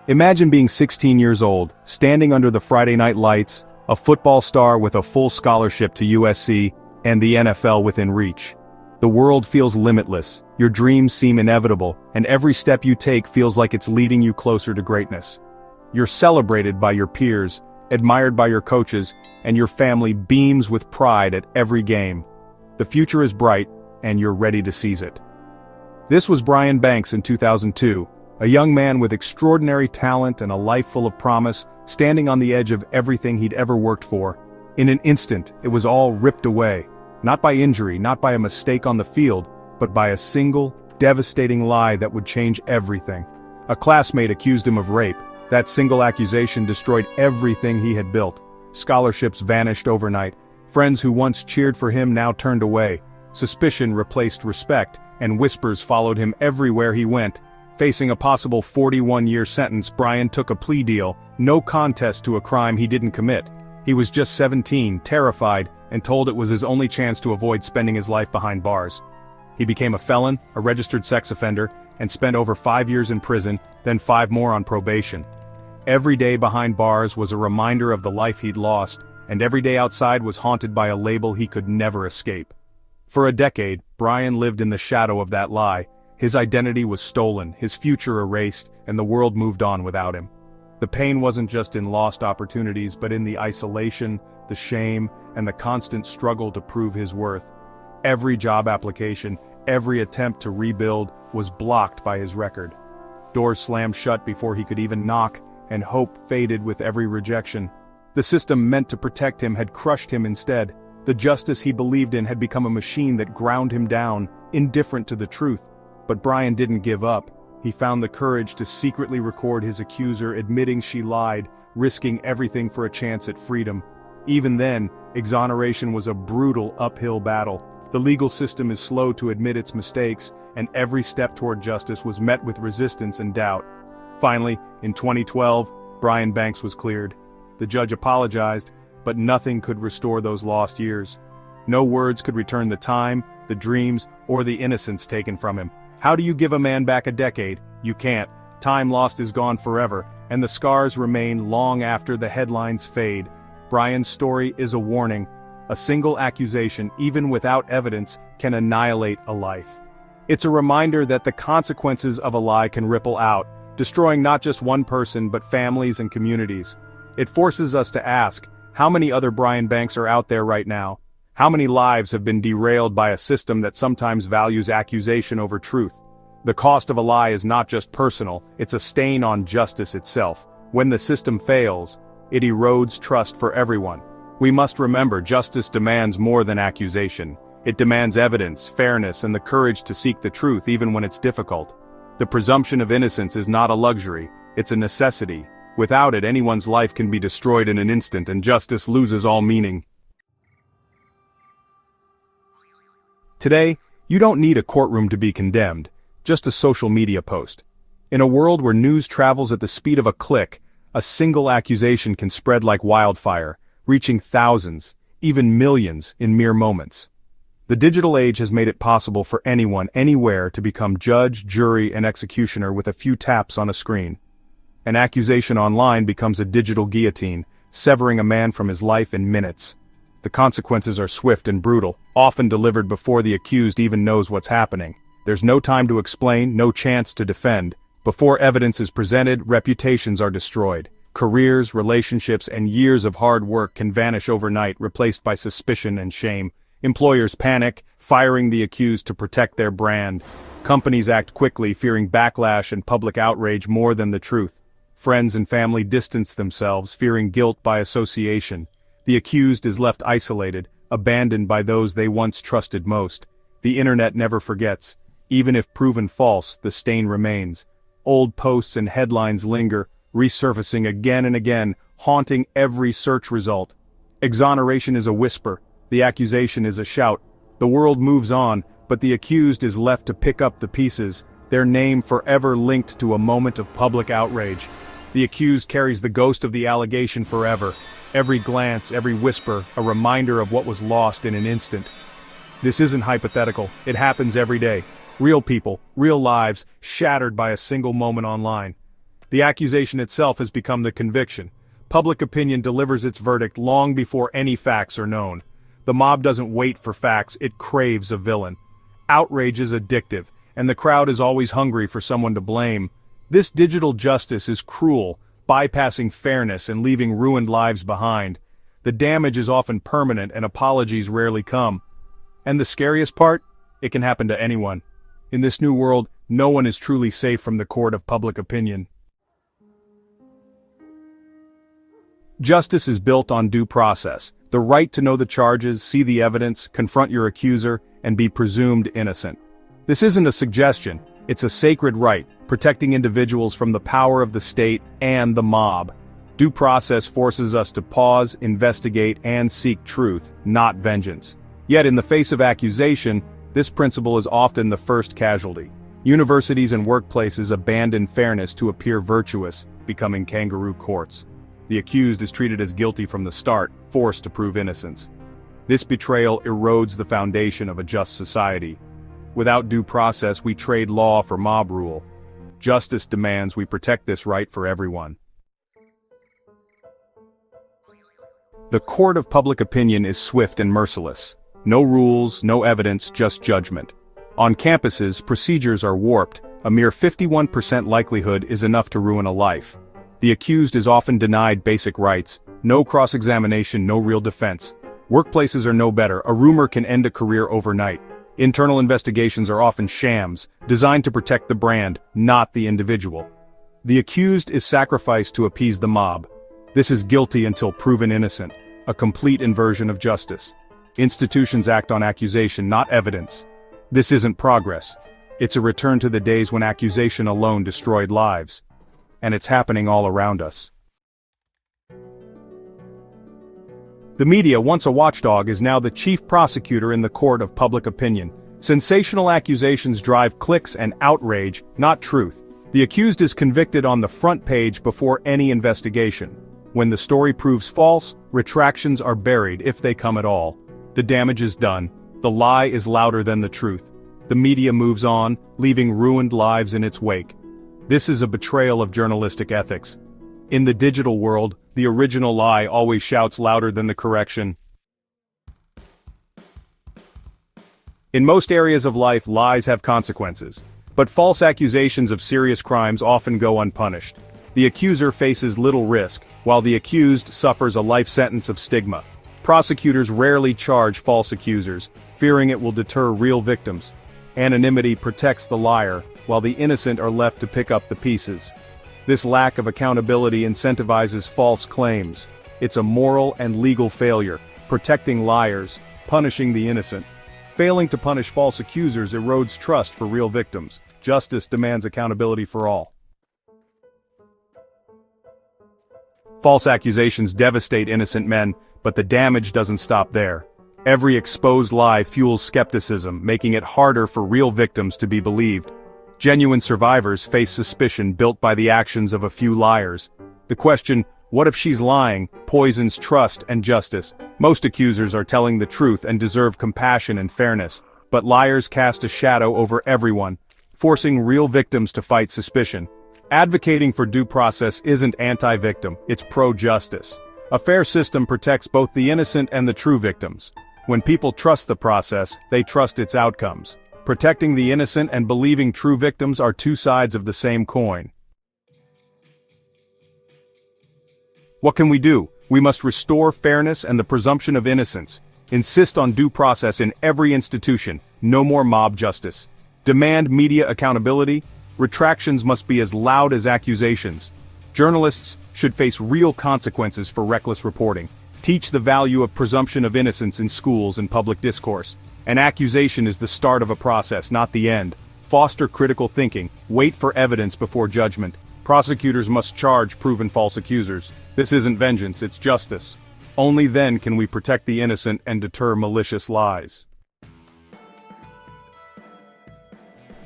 Imagine being 16 years old, standing under the Friday night lights, a football star with a full scholarship to USC, and the NFL within reach. The world feels limitless, your dreams seem inevitable, and every step you take feels like it's leading you closer to greatness. You're celebrated by your peers, admired by your coaches, and your family beams with pride at every game. The future is bright, and you're ready to seize it. This was Brian Banks in 2002, a young man with extraordinary talent and a life full of promise, standing on the edge of everything he'd ever worked for. In an instant, it was all ripped away, not by injury, not by a mistake on the field, but by a single, devastating lie that would change everything. A classmate accused him of rape. That single accusation destroyed everything he had built. Scholarships vanished overnight. Friends who once cheered for him now turned away. Suspicion replaced respect, and whispers followed him everywhere he went. Facing a possible 41-year sentence, Brian took a plea deal, no contest to a crime he didn't commit. He was just 17, terrified, and told it was his only chance to avoid spending his life behind bars. He became a felon, a registered sex offender, and spent over 5 years in prison, then 5 more on probation. Every day behind bars was a reminder of the life he'd lost, and every day outside was haunted by a label he could never escape. For a decade, Brian lived in the shadow of that lie. His identity was stolen, his future erased, and the world moved on without him. The pain wasn't just in lost opportunities, but in the isolation, the shame, and the constant struggle to prove his worth. Every job application, every attempt to rebuild, was blocked by his record. Doors slammed shut before he could even knock, and hope faded with every rejection. The system meant to protect him had crushed him instead. The justice he believed in had become a machine that ground him down, indifferent to the truth. But Brian didn't give up. He found the courage to secretly record his accuser admitting she lied, risking everything for a chance at freedom. Even then, exoneration was a brutal uphill battle. The legal system is slow to admit its mistakes, and every step toward justice was met with resistance and doubt. Finally, in 2012, Brian Banks was cleared. The judge apologized, but nothing could restore those lost years. No words could return the time, the dreams, or the innocence taken from him. How do you give a man back a decade? You can't. Time lost is gone forever, and the scars remain long after the headlines fade. Brian's story is a warning. A single accusation, even without evidence, can annihilate a life. It's a reminder that the consequences of a lie can ripple out, destroying not just one person but families and communities. It forces us to ask, how many other Brian Banks are out there right now? How many lives have been derailed by a system that sometimes values accusation over truth? The cost of a lie is not just personal, it's a stain on justice itself. When the system fails, it erodes trust for everyone. We must remember justice demands more than accusation. It demands evidence, fairness, and the courage to seek the truth even when it's difficult. The presumption of innocence is not a luxury, it's a necessity. Without it, anyone's life can be destroyed in an instant and justice loses all meaning. Today, you don't need a courtroom to be condemned, just a social media post. In a world where news travels at the speed of a click, a single accusation can spread like wildfire, reaching thousands, even millions, in mere moments. The digital age has made it possible for anyone, anywhere, to become judge, jury, and executioner with a few taps on a screen. An accusation online becomes a digital guillotine, severing a man from his life in minutes. The consequences are swift and brutal, often delivered before the accused even knows what's happening. There's no time to explain, no chance to defend. Before evidence is presented, reputations are destroyed. Careers, relationships, and years of hard work can vanish overnight, replaced by suspicion and shame. Employers panic, firing the accused to protect their brand. Companies act quickly, fearing backlash and public outrage more than the truth. Friends and family distance themselves, fearing guilt by association. The accused is left isolated, abandoned by those they once trusted most. The internet never forgets. Even if proven false, the stain remains. Old posts and headlines linger, resurfacing again and again, haunting every search result. Exoneration is a whisper, the accusation is a shout. The world moves on, but the accused is left to pick up the pieces, their name forever linked to a moment of public outrage. The accused carries the ghost of the allegation forever. Every glance, every whisper, a reminder of what was lost in an instant. This isn't hypothetical, it happens every day. Real people, real lives, shattered by a single moment online. The accusation itself has become the conviction. Public opinion delivers its verdict long before any facts are known. The mob doesn't wait for facts, it craves a villain. Outrage is addictive, and the crowd is always hungry for someone to blame. This digital justice is cruel, bypassing fairness and leaving ruined lives behind. The damage is often permanent and apologies rarely come. And the scariest part? It can happen to anyone. In this new world, no one is truly safe from the court of public opinion. Justice is built on due process, the right to know the charges, see the evidence, confront your accuser, and be presumed innocent. This isn't a suggestion, it's a sacred right, protecting individuals from the power of the state and the mob. Due process forces us to pause, investigate, and seek truth, not vengeance. Yet in the face of accusation, this principle is often the first casualty. Universities and workplaces abandon fairness to appear virtuous, becoming kangaroo courts. The accused is treated as guilty from the start, forced to prove innocence. This betrayal erodes the foundation of a just society. Without due process, we trade law for mob rule. Justice demands we protect this right for everyone. The court of public opinion is swift and merciless. No rules, no evidence, just judgment. On campuses, procedures are warped. A mere 51% likelihood is enough to ruin a life. The accused is often denied basic rights. No cross-examination, no real defense. Workplaces are no better. A rumor can end a career overnight. Internal investigations are often shams, designed to protect the brand, not the individual. The accused is sacrificed to appease the mob. This is guilty until proven innocent, a complete inversion of justice. Institutions act on accusation, not evidence. This isn't progress. It's a return to the days when accusation alone destroyed lives. And it's happening all around us. The media, once a watchdog, is now the chief prosecutor in the court of public opinion. Sensational accusations drive clicks and outrage, not truth. The accused is convicted on the front page before any investigation. When the story proves false, retractions are buried if they come at all. The damage is done. The lie is louder than the truth. The media moves on, leaving ruined lives in its wake. This is a betrayal of journalistic ethics. In the digital world, the original lie always shouts louder than the correction. In most areas of life, lies have consequences. But false accusations of serious crimes often go unpunished. The accuser faces little risk, while the accused suffers a life sentence of stigma. Prosecutors rarely charge false accusers, fearing it will deter real victims. Anonymity protects the liar, while the innocent are left to pick up the pieces. This lack of accountability incentivizes false claims. It's a moral and legal failure, protecting liars, punishing the innocent. Failing to punish false accusers erodes trust for real victims. Justice demands accountability for all. False accusations devastate innocent men, but the damage doesn't stop there. Every exposed lie fuels skepticism, making it harder for real victims to be believed. Genuine survivors face suspicion built by the actions of a few liars. The question, "What if she's lying?" poisons trust and justice. Most accusers are telling the truth and deserve compassion and fairness, but liars cast a shadow over everyone, forcing real victims to fight suspicion. Advocating for due process isn't anti-victim, it's pro-justice. A fair system protects both the innocent and the true victims. When people trust the process, they trust its outcomes. Protecting the innocent and believing true victims are two sides of the same coin. What can we do? We must restore fairness and the presumption of innocence. Insist on due process in every institution. No more mob justice. Demand media accountability. Retractions must be as loud as accusations. Journalists should face real consequences for reckless reporting. Teach the value of presumption of innocence in schools and public discourse. An accusation is the start of a process, not the end. Foster critical thinking. Wait for evidence before judgment. Prosecutors must charge proven false accusers. This isn't vengeance, it's justice. Only then can we protect the innocent and deter malicious lies.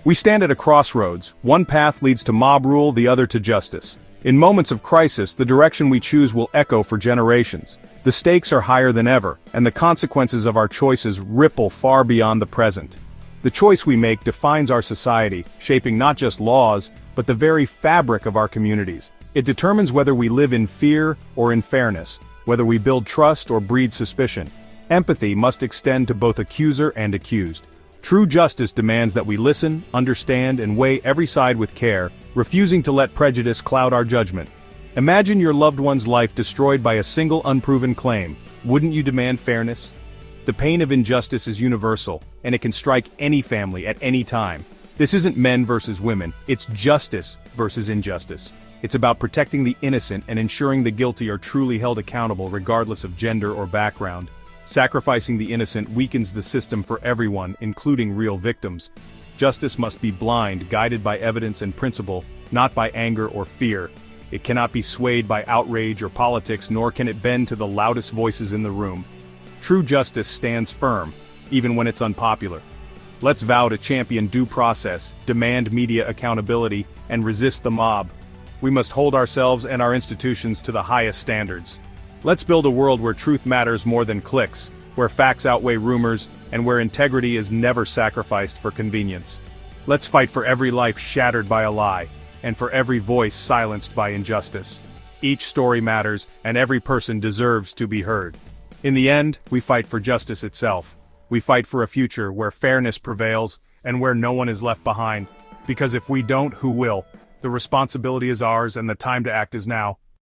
We stand at a crossroads. One path leads to mob rule, the other to justice. In moments of crisis, the direction we choose will echo for generations. The stakes are higher than ever, and the consequences of our choices ripple far beyond the present. The choice we make defines our society, shaping not just laws, but the very fabric of our communities. It determines whether we live in fear or in fairness, whether we build trust or breed suspicion. Empathy must extend to both accuser and accused. True justice demands that we listen, understand, and weigh every side with care, refusing to let prejudice cloud our judgment. Imagine your loved one's life destroyed by a single unproven claim. Wouldn't you demand fairness? The pain of injustice is universal, and it can strike any family at any time. This isn't men versus women, it's justice versus injustice. It's about protecting the innocent and ensuring the guilty are truly held accountable regardless of gender or background. Sacrificing the innocent weakens the system for everyone, including real victims. Justice must be blind, guided by evidence and principle, not by anger or fear. It cannot be swayed by outrage or politics, nor can it bend to the loudest voices in the room. True justice stands firm, even when it's unpopular. Let's vow to champion due process, demand media accountability, and resist the mob. We must hold ourselves and our institutions to the highest standards. Let's build a world where truth matters more than clicks, where facts outweigh rumors, and where integrity is never sacrificed for convenience. Let's fight for every life shattered by a lie, and for every voice silenced by injustice. Each story matters, and every person deserves to be heard. In the end, we fight for justice itself. We fight for a future where fairness prevails, and where no one is left behind. Because if we don't, who will? The responsibility is ours, and the time to act is now.